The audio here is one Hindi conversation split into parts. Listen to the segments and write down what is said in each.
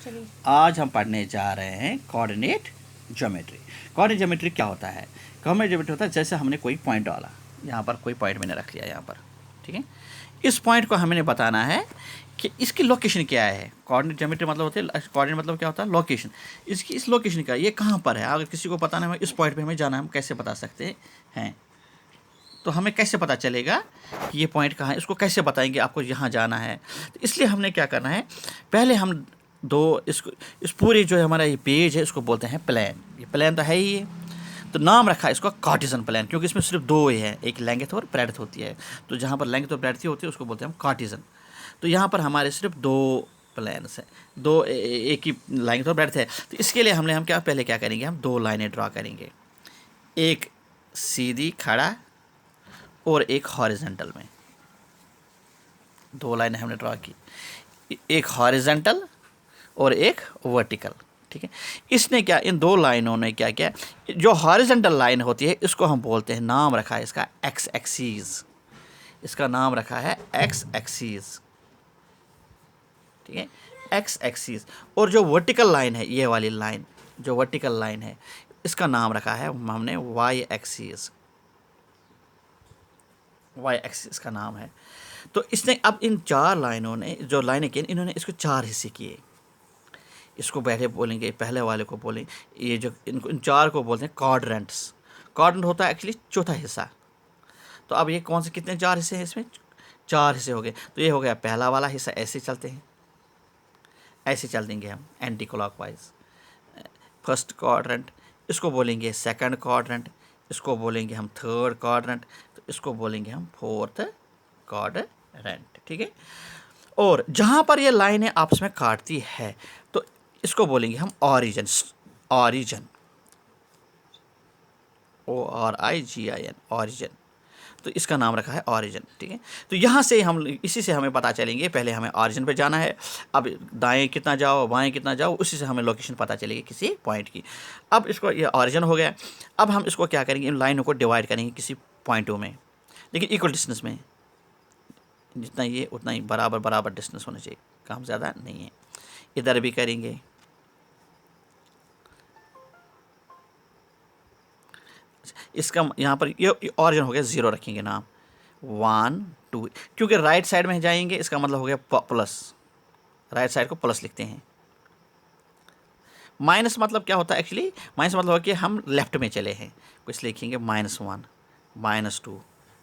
चलिए आज हम पढ़ने जा रहे हैं कोऑर्डिनेट ज्योमेट्री। कोऑर्डिनेट ज्योमेट्री क्या होता है? कोऑर्डिनेट ज्योमेट्री होता है जैसे हमने कोई पॉइंट डाला, यहाँ पर कोई पॉइंट मैंने रख लिया यहाँ पर, ठीक है। इस पॉइंट को हमने बताना है कि इसकी लोकेशन क्या है। कोऑर्डिनेट ज्योमेट्री मतलब होते है, कोऑर्डिनेट मतलब क्या होता है? लोकेशन। इसकी इस लोकेशन का ये कहाँ पर है, अगर किसी को पता नहीं है इस पॉइंट पे हमें जाना है, हम कैसे बता सकते हैं? तो हमें कैसे पता चलेगा कि ये पॉइंट कहाँ है? इसको कैसे बताएंगे आपको यहाँ जाना है? तो इसलिए हमने क्या करना है, पहले हम इस पूरे जो हमारा ये पेज है इसको बोलते हैं प्लान। ये प्लान तो है ही ये, तो नाम रखा है इसको कार्टेशियन प्लान, क्योंकि इसमें सिर्फ दो ही है, एक लेंथ और ब्रेड्थ होती है। तो जहाँ पर लेंथ और ब्रेड्थ होती है उसको बोलते हैं हम कार्टेशियन। तो यहाँ पर हमारे सिर्फ दो प्लान्स हैं, एक ही लेंथ और ब्रेड्थ है। तो इसके लिए हम पहले क्या करेंगे, हम दो लाइनें ड्रा करेंगे, एक सीधी खड़ा और एक हॉरिजॉन्टल में। दो लाइनें हमने ड्रा की, एक हॉरिजॉन्टल और एक वर्टिकल, ठीक है। इसने क्या, इन दो लाइनों ने क्या किया, जो हॉरिजॉन्टल लाइन होती है इसको हम बोलते हैं, नाम रखा है इसका एक्स एक्सीस। इसका नाम रखा है एक्स एक्सीस, ठीक है, एक्स एक्सीस। और जो वर्टिकल लाइन है, ये वाली लाइन जो वर्टिकल लाइन है, इसका नाम रखा है हमने वाई एक्सीस। वाई एक्सिस का नाम है। तो इसने अब इन चार लाइनों ने जो लाइनें की, इन्होंने इसको चार हिस्से किए। इसको पहले बोलेंगे, पहले वाले को बोलेंगे, ये जो इन चार को बोलते हैं क्वाड्रेंट्स। क्वाड्रेंट होता है एक्चुअली चौथा हिस्सा। तो अब ये कौन से कितने चार हिस्से हैं इसमें? चार हिस्से हो गए। तो ये हो गया पहला वाला हिस्सा, ऐसे चलते हैं, ऐसे चल देंगे हम एंटी क्लॉकवाइज। फर्स्ट क्वाड्रेंट, इसको बोलेंगे सेकंड क्वाड्रेंट, इसको बोलेंगे हम थर्ड क्वाड्रेंट, तो इसको बोलेंगे हम फोर्थ क्वाड्रेंट, ठीक है। और जहाँ पर ये लाइनें आपस में काटती है तो इसको बोलेंगे हम ऑरिजिन। Origin, ORIGIN, origin. तो इसका नाम रखा है ऑरिजिन, ठीक है। तो यहाँ से हम, इसी से हमें पता चलेंगे, पहले हमें ऑरिजिन पे जाना है, अब दाएं कितना जाओ बाएं कितना जाओ, उसी से हमें लोकेशन पता चलेगी किसी पॉइंट की। अब इसको, ये ऑरिजिन हो गया। अब हम इसको क्या करेंगे, इन लाइनों को डिवाइड करेंगे किसी पॉइंटों में, लेकिन इक्वल डिस्टेंस में। जितना ये उतना ही बराबर बराबर डिस्टेंस होना चाहिए, काम ज़्यादा नहीं है। इधर भी करेंगे, इसका यहाँ पर ये ऑरिजिन हो गया, ज़ीरो रखेंगे नाम, 1 2, क्योंकि राइट साइड में जाएंगे इसका मतलब हो गया प्लस, राइट साइड को प्लस लिखते हैं। माइनस मतलब क्या होता है एक्चुअली? माइनस मतलब हो कि हम लेफ्ट में चले हैं, कुछ लिखेंगे -1, -2,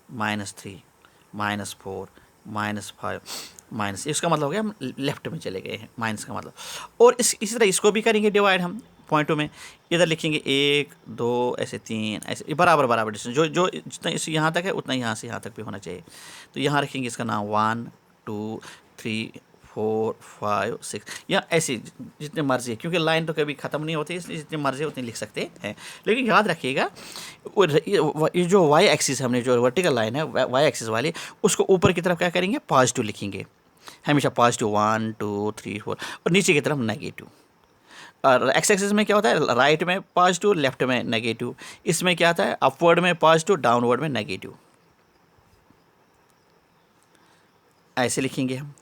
-3, -4, -5, माइनस, इसका मतलब हो गया हम लेफ्ट में चले गए हैं, माइनस का मतलब। और इसी तरह इसको भी करेंगे डिवाइड हम पॉइंटों में। इधर लिखेंगे 1 2, ऐसे 3, ऐसे बराबर बराबर डिस्टेंस, जो जो जितना इस यहाँ तक है उतना यहाँ से यहाँ तक भी होना चाहिए। तो यहाँ रखेंगे इसका नाम 1 2 3 4 5 6, या ऐसे जितने मर्जी है, क्योंकि लाइन तो कभी ख़त्म नहीं होती, इसलिए जितने मर्जी उतने लिख सकते हैं। लेकिन याद रखिएगा, ये जो वाई एक्सिस, हमने जो वर्टिकल लाइन है वाई एक्सिस वाली, उसको ऊपर की तरफ क्या करेंगे, पॉजिटिव लिखेंगे हमेशा, पॉजिटिव 1 2 3 4, और नीचे की तरफ नेगेटिव। और एक्स एक्सिस में क्या होता है, राइट में पॉजिटिव, लेफ्ट में नेगेटिव। इसमें क्या आता है, अपवर्ड में पॉजिटिव, डाउनवर्ड में नेगेटिव। ऐसे लिखेंगे हम,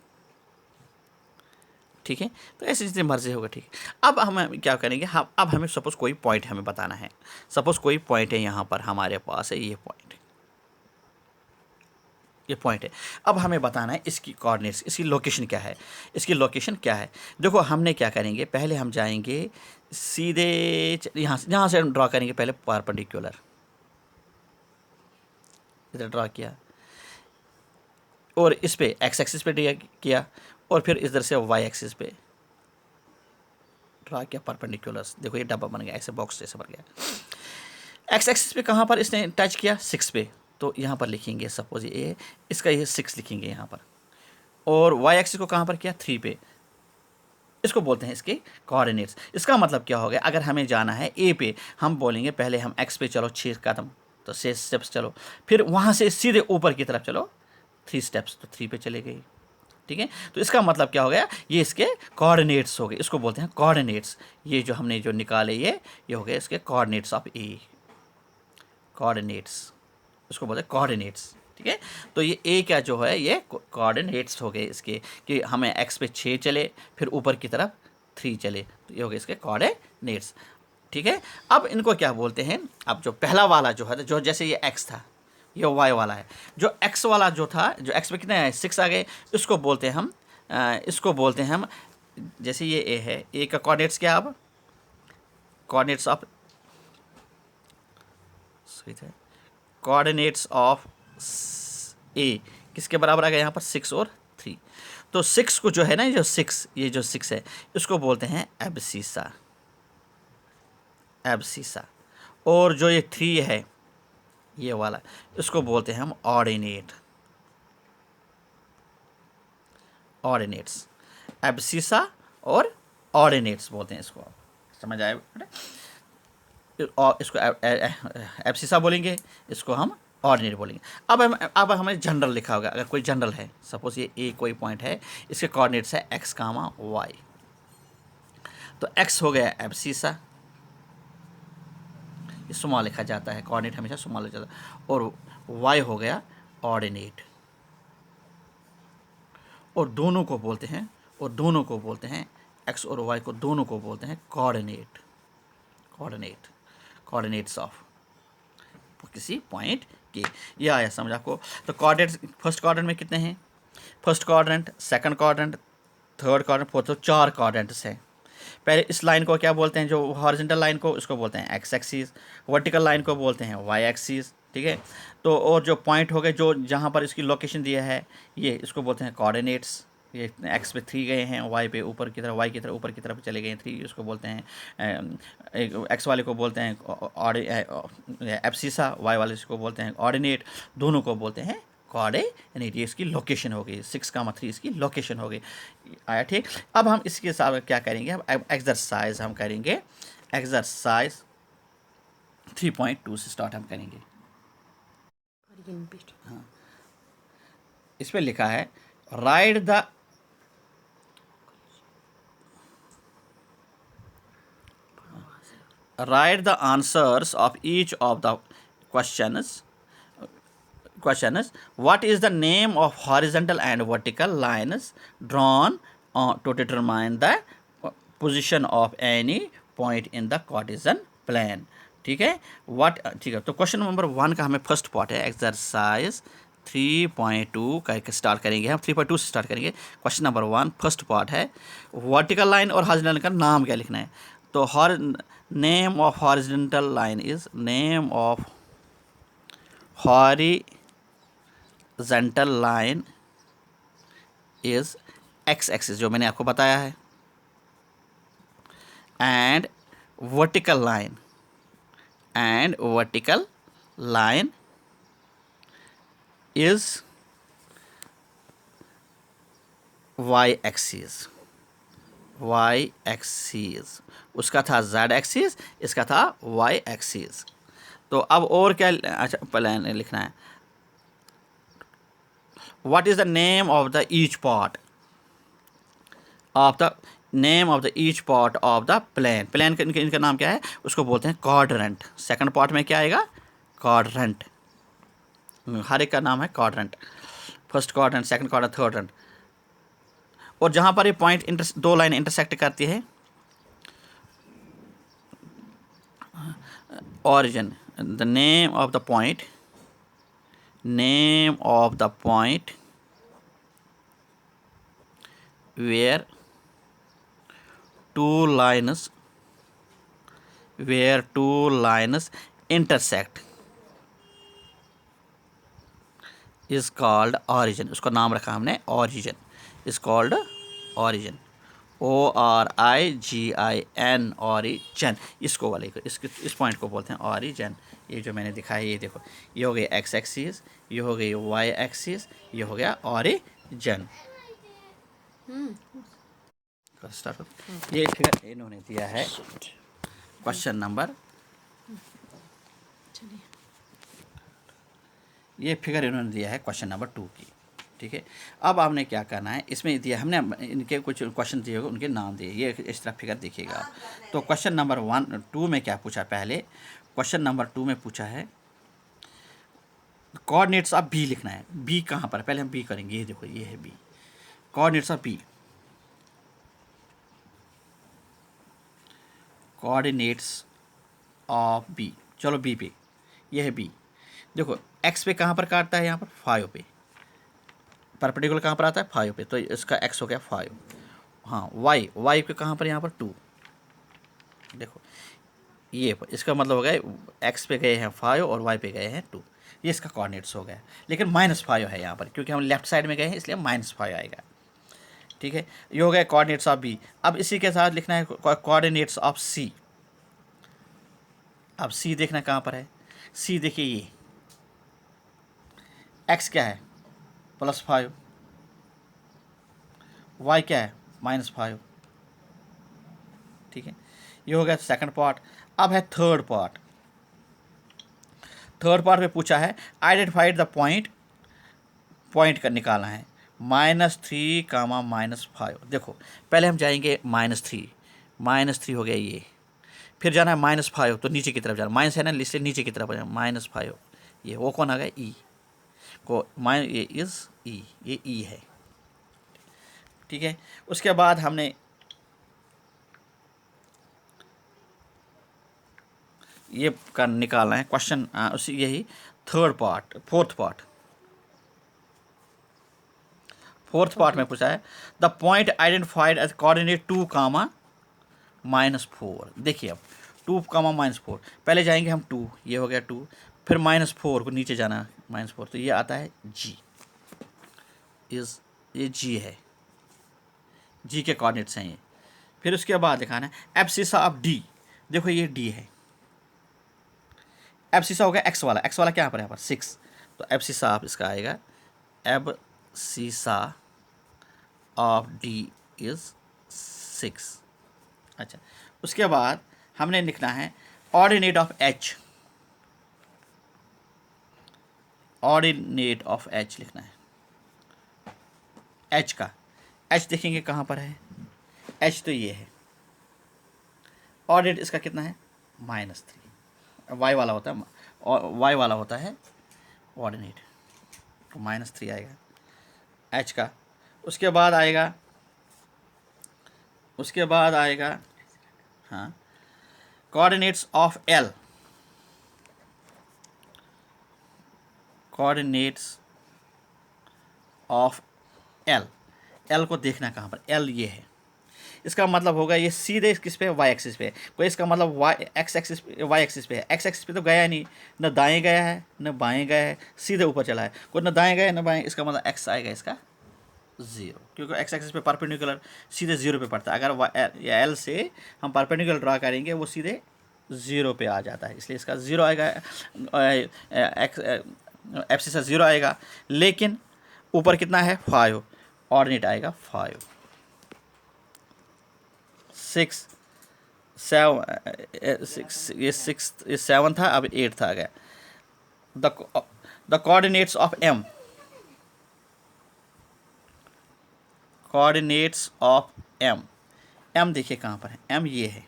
ठीक है। तो ऐसे जितनी मर्जी होगा, ठीक है। अब हम क्या करेंगे, हम अब हमें सपोज़ कोई पॉइंट हमें बताना है। सपोज़ कोई पॉइंट है यहाँ पर हमारे पास है, ये पॉइंट, ये पॉइंट है। अब हमें बताना है इसकी कोऑर्डिनेट्स, इसकी लोकेशन क्या है, इसकी लोकेशन क्या है। देखो हमने क्या करेंगे, पहले हम जाएंगे सीधे यहाँ से हम ड्रा करेंगे, पहले परपेंडिकुलर, इधर ड्रा किया, और इस पे एक्स एक्सिस पे ड्रा किया, और फिर इधर से वाई एक्सिस पे ड्रा किया परपेंडिकुलर। देखो ये डब्बा बन गया, ऐसे बॉक्स जैसे बन गया। एक्स एक्सिस पे कहाँ पर इसने टच किया, 6 पे, तो यहाँ पर लिखेंगे सपोज ये, इसका ये 6 लिखेंगे यहाँ पर। और वाई एक्सिस को कहाँ पर किया, 3 पे, इसको बोलते हैं इसके कोऑर्डिनेट्स। इसका मतलब क्या हो गया, अगर हमें जाना है ए पे, हम बोलेंगे पहले हम एक्स पे चलो 6 कदम, तो 6 स्टेप्स चलो, फिर वहाँ से सीधे ऊपर की तरफ चलो 3 स्टेप्स, तो 3 पे चले गए, ठीक है। तो इसका मतलब क्या हो गया, ये इसके कोऑर्डिनेट्स हो गए, इसको बोलते हैं कोऑर्डिनेट्स। ये जो हमने जो निकाले ये हो गए इसके कोऑर्डिनेट्स ऑफ ए, कोऑर्डिनेट्स, उसको बोलते हैं कोऑर्डिनेट्स, ठीक है। तो ये ए क्या जो है, ये कोऑर्डिनेट्स हो गए इसके, कि हमें एक्स पे 6 चले, फिर ऊपर की तरफ 3 चले, तो ये हो गए इसके कोऑर्डिनेट्स। ठीक है, अब इनको क्या बोलते हैं, अब जो पहला वाला जो है, जो जैसे ये x था, ये y वाला है, जो x वाला जो था, जो x में कितने आए 6 आ गए, इसको बोलते हैं हम जैसे ये a है, a का कोऑर्डिनेट्स क्या, अब coordinates of coordinates of a किसके बराबर आ गया यहाँ पर 6 और 3। तो 6 को जो है ना, ये जो 6 है, इसको बोलते हैं एब्सिसा, और जो ये 3 है ये वाला, इसको बोलते हैं हम ऑर्डिनेट्स, एब्सिसा और ऑर्डिनेट्स बोलते हैं इसको। समझ आए बेटा? और इसको एब्सिसा बोलेंगे, इसको हम ऑर्डिनेट बोलेंगे। अब हमें जनरल लिखा होगा, अगर कोई जनरल है, सपोज ये ए कोई पॉइंट है, इसके कोऑर्डिनेट्स है x, y, तो x हो गया एब्सिसा, ये स्मॉल लिखा जाता है, कोऑर्डिनेट हमेशा स्मॉल लिखा जाता है, और y हो गया ऑर्डिनेट, और दोनों को बोलते हैं x और y को दोनों को बोलते हैं कोऑर्डिनेट्स ऑफ किसी पॉइंट के। ये आया समझ आपको? तो कोऑर्डिनेट्स फर्स्ट क्वाड्रेंट में कितने हैं, first quadrant, second quadrant, third quadrant, fourth, तो 4 क्वाड्रेंट्स हैं। पहले इस लाइन को क्या बोलते हैं, जो हॉरिजॉन्टल लाइन को, उसको बोलते हैं एक्स एक्सिस, वर्टिकल लाइन को बोलते हैं वाई एक्सिस। ठीक है, तो और जो पॉइंट हो गए, जो जहाँ पर इसकी लोकेशन दिया है, ये इसको बोलते हैं कोऑर्डिनेट्स। ये एक्स पे 3 गए हैं, वाई पे ऊपर की तरफ, वाई की तरफ ऊपर की तरफ चले गए हैं 3, उसको बोलते हैं एक्स वाले को बोलते हैं एब्सिसा, वाई वाले इसको बोलते हैं ऑर्डिनेट, दोनों को बोलते हैं कोऑर्डिनेट। ये इसकी लोकेशन हो गई, 6,3 इसकी लोकेशन हो गई। आया ठीक? अब हम इसके साथ क्या करेंगे, अब एक्सरसाइज हम करेंगे, एक्सरसाइज 3.2 से स्टार्ट हम करेंगे। हाँ, इस पर लिखा है write the answers of each of the questions. What is the name of horizontal and vertical lines drawn to determine the position of any point in the Cartesian plane? ठीक है, ठीक है, तो क्वेश्चन नंबर 1 का हमें फर्स्ट पार्ट है, एक्सरसाइज 3.2 का स्टार्ट करेंगे हम, 3.2 से स्टार्ट करेंगे। क्वेश्चन नंबर 1 फर्स्ट पार्ट है, वर्टिकल लाइन और हॉरिजॉन्टल का नाम क्या लिखना है। तो name of horizontal line is horizontal line is X axis, जो मैंने आपको बताया है, and vertical line is Y axis, उसका था z एक्सिस, इसका था y एक्सिस। तो अब और क्या, अच्छा प्लान लिखना है, what is the name of the each part of the plane का इनका नाम क्या है, उसको बोलते हैं क्वाड्रेंट। सेकंड पार्ट में क्या आएगा, क्वाड्रेंट, हर एक का नाम है quadrant, first quadrant, second quadrant, third quadrant. और जहाँ पर ये पॉइंट दो लाइन इंटरसेक्ट करती है, origin, the name of the point where two lines intersect is called origin। उसका नाम रखा हमने origin, is called origin, ORIGIN, origin. इसको वाले को, इस पॉइंट को बोलते हैं ऑरिजन। ये जो मैंने दिखाया, ये देखो, ये हो गई एक्स एक्सिस, ये हो गई वाई एक्सिस, ये हो गया ऑरिजन। ये फिगर इन्होंने दिया है क्वेश्चन नंबर, ये फिगर इन्होंने दिया है क्वेश्चन नंबर 2 की। ठीक है, अब आपने क्या करना है, इसमें दिया हमने इनके कुछ क्वेश्चन दिए होंगे, उनके नाम दिए, ये इस तरह फिगर देखिएगा। तो क्वेश्चन नंबर 2 में क्या पूछा, पहले क्वेश्चन नंबर 2 में पूछा है कोऑर्डिनेट्स ऑफ बी लिखना है। बी कहाँ पर, पहले हम बी करेंगे, ये देखो, ये है B, coordinates of B. Coordinates of B, चलो बी पे, ये है बी। देखो एक्स पे कहाँ पर काटता है, यहाँ पर 5 पे, परपेंडिकुलर कहाँ पर आता है 5 पे, तो इसका एक्स हो गया 5। हाँ वाई, वाई पे कहाँ पर, यहाँ पर 2। देखो ये इसका मतलब हो गया एक्स पे गए हैं 5 और वाई पे गए हैं 2, ये इसका कोऑर्डिनेट्स हो गया। लेकिन -5 है यहाँ पर, क्योंकि हम लेफ्ट साइड में गए हैं इसलिए -5 आएगा। ठीक है, ये हो गया कोऑर्डिनेट्स ऑफ बी। अब इसी के साथ लिखना है कोऑर्डिनेट्स ऑफ सी। अब सी देखना कहाँ पर है, सी देखिए ये एक्स क्या है +5, वाई क्या है -5। ठीक है, ये हो गया सेकंड पार्ट। अब है थर्ड पार्ट। थर्ड पार्ट में पूछा है आइडेंटिफाइड द पॉइंट, पॉइंट का निकालना है -3, -5। देखो पहले हम जाएंगे -3 हो गया ये, फिर जाना है -5 तो नीचे की तरफ जाना, माइनस है ना इसलिए नीचे की तरफ जाना, -5 ये वो कौन आ गया ई को ये इज़ ई, ये ई है। ठीक है, उसके बाद हमने ये का निकालना है क्वेश्चन, उसी यही फोर्थ पार्ट में पूछा है the point identified as coordinate 2, -4। देखिए अब 2, -4, पहले जाएंगे हम 2, ये हो गया 2, फिर -4 को नीचे जाना -4, तो ये आता है जी, ये जी है, जी के कोऑर्डिनेट्स हैं ये। फिर उसके बाद दिखाना है एब्सिसा ऑफ डी। देखो ये डी है, एब्सिसा हो गया एक्स वाला, एक्स वाला क्या पर है यहाँ पर 6, तो एब्सिसा ऑफ इसका आएगा एब्सिसा ऑफ डी इज़ 6। अच्छा, उसके बाद हमने लिखना है ordinate of H, ordinate of H लिखना है। एच का, एच देखेंगे कहाँ पर है, एच तो ये है, ऑर्डिनेट इसका कितना है -3, वाई वाला होता है, और वाई वाला होता है ऑर्डिनेट, तो -3 आएगा एच का। उसके बाद आएगा हाँ coordinates of L, coordinates of L, L को देखना कहाँ पर, एल ये है, इसका मतलब होगा ये सीधे किस पे, वाई एक्सिस पे है, कोई इसका मतलब वाई एक्स एक्सिस पे, वाई एक्सिस पे है, एक्स एक्सिस पे तो गया नहीं, न दाएं गया है न बाएं गया है, सीधे ऊपर चला है, कोई न दाएं गया न बाएं, इसका मतलब एक्स आएगा इसका 0, क्योंकि एक्स एक्सिस पे परपेंडिकुलर सीधे 0 पे पड़ता है। अगर एल से हम परपेंडिकुलर ड्रा करेंगे वो सीधे 0 पे आ जाता है, इसलिए इसका 0 आएगा, एब्सिसा 0 आएगा। लेकिन ऊपर कितना है 5, ऑर्डिनेट आएगा 5, 6, 7, ये 7 था, अब 8 था आ गया। The coordinates of M, coordinates of M, M देखिए कहाँ पर है, एम ये है,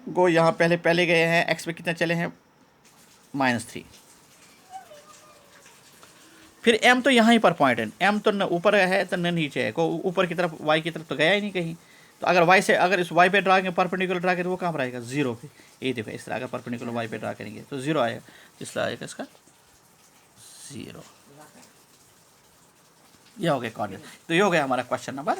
गो यहाँ पहले गए हैं, एक्स पे कितने चले हैं -3, फिर एम तो यहाँ ही पर पॉइंट है, एम तो न ऊपर है तो न नीचे है, को ऊपर की तरफ वाई की तरफ तो गया ही नहीं कहीं, तो अगर वाई से अगर इस वाई पे ड्रा करेंगे परपेंडिकुलर ड्रा करेंगे वो कहाँ पर आएगा 0 पे, ये देखो इस तरह अगर परपेंडिकुलर वाई पे ड्रा करेंगे तो 0 आएगा, इसलिए आएगा इसका 0। ये हो गया कोऑर्डिनेट, तो ये हो गया हमारा क्वेश्चन नंबर